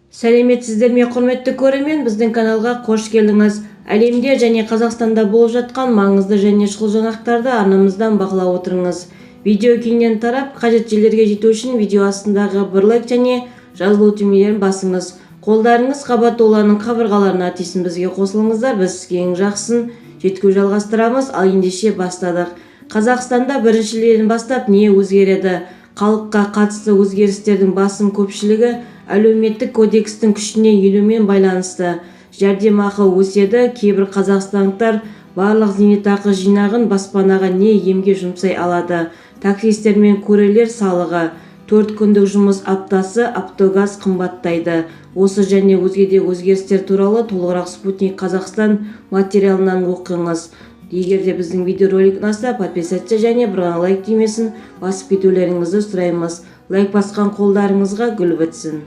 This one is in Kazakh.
Сәлеметсіздер ме, құрметті көрермен, біздің каналға қош келдіңіз. Әлемде және Қазақстанда болып жатқан маңызды және шұғыл жаңалықтарды арнамыздан бақылап отырыңыз. Видео кеңінен тарап, қажет жерлерге жету үшін видео астындағы бір лайк және жазылу түймелерін басыңыз. Қолдарыңыз қабат оланың қабырғаларына тисін, бізге қосылыңыздар, біз сізге ең жақсысын жеткізуді жалғастырамыз. Ал ендеше бастадық. Қазақстанда біріншіден бастап не өзгереді? Халыққа қатысты өзгерістердің басым көпшілігі әлеуметтік кодекстің күшіне енуімен байланысты. Жәрдемақы өседі. Кейбір қазақстандықтар барлық зейнетақы жинағын баспанаға не емге жұмсай алады. Таксистер мен курьерлер салығы. 4 күндік жұмыс аптасы, автогаз қымбаттайды. Осы және өзге де өзгерістер туралы толығырақ Спутник Қазақстан материалынан оқыңыз. Егер де біздің видеоролик ұнаса, подписаться және бір ғана лайк түймесін басып кетулеріңізді сұраймыз. Лайк басқан қолдарыңызға гүл бітсін.